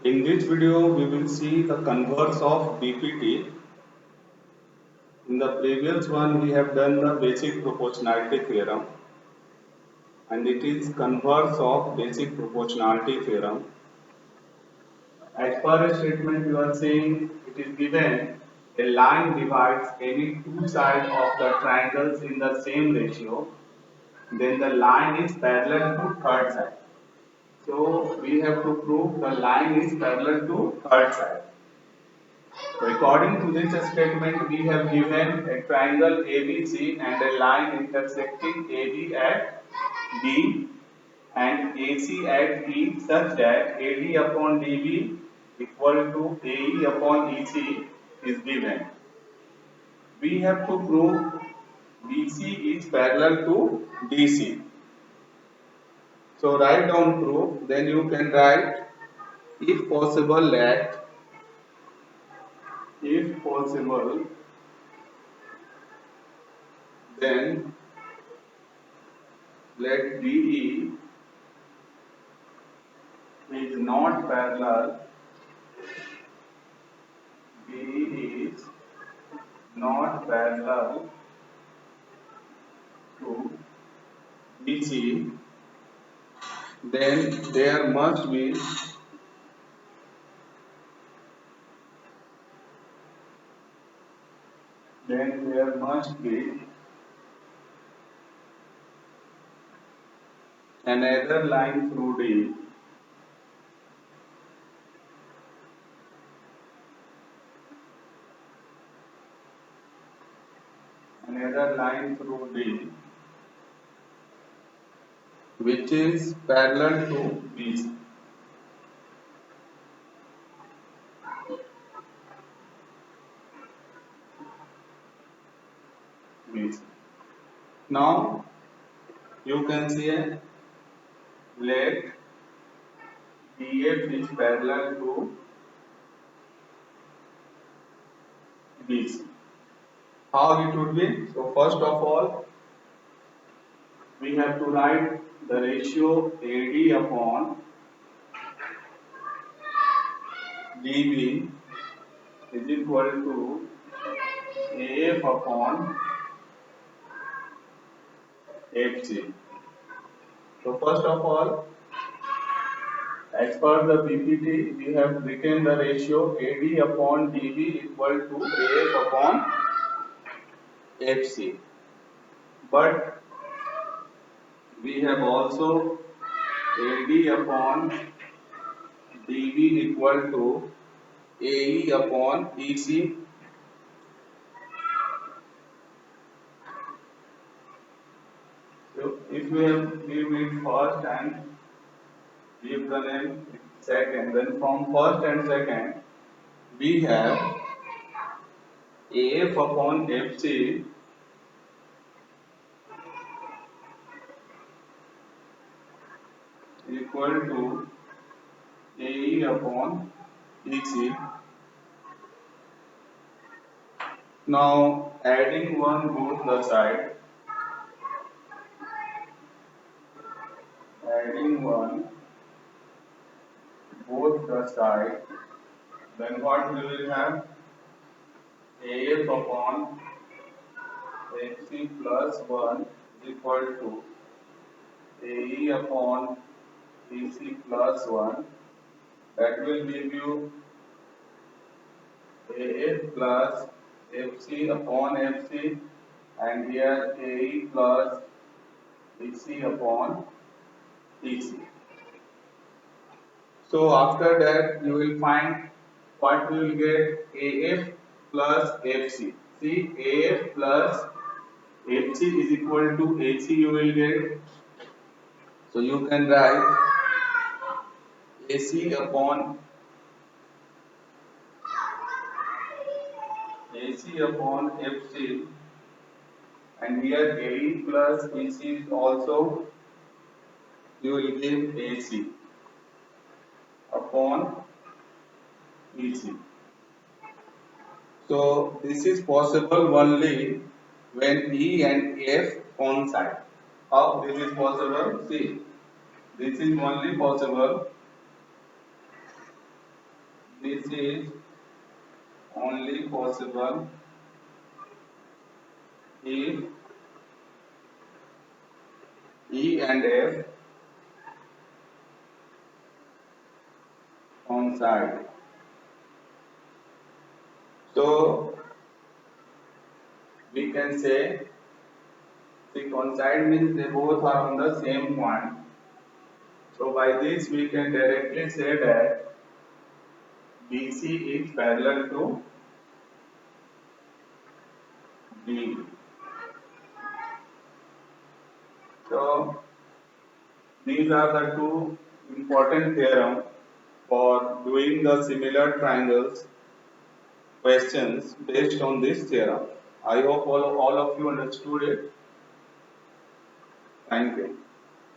In this video, we will see the converse of BPT. In the previous one, we have done the basic proportionality theorem, and it is converse of basic proportionality theorem. As per a statement, you are saying it is given a line divides any two sides of the triangles in the same ratio, then the line is parallel to third side. So we have to prove the line is parallel to third side. So according to this statement, we have given a triangle ABC and a line intersecting AB at D and AC at E such that AD upon DB equal to AE upon EC is given. We have to prove BC is parallel to DC. So write down proof, then you can write if possible then let DE is not parallel, DE is not parallel to BC, then there must be another line through D which is parallel to BC. Now you can say let DF is parallel to BC. How it would be? So first of all, we have to write the ratio AD upon DB is equal to AF upon FC. So first of all, as per the BPT, we have written the ratio AD upon DB equal to AF upon FC. But we have also AD upon DB equal to AE upon EC. So if we have give it first and give the name second, then from first and second we have AF upon FC equal to AE upon EC. Now adding one both the side, adding one both the side, then what we will have AF upon FC plus 1 is equal to AE upon EC plus 1. That will give you AF plus FC upon FC and here AE plus EC upon EC. So after that you will find what we will get AF plus FC. See, AF plus FC is equal to AC you will get. So you can write AC upon FC and here AE plus EC is also you will give AC upon EC. So this is possible only when E and F coincide. How this is possible? See, this is only possible this is only possible if E and F coincide. So we can say, see, coincide means they both are on the same point. So by this we can directly say that BC is parallel to D. So these are the two important theorems for doing the similar triangles questions based on this theorem. I hope all of you understood it. Thank you.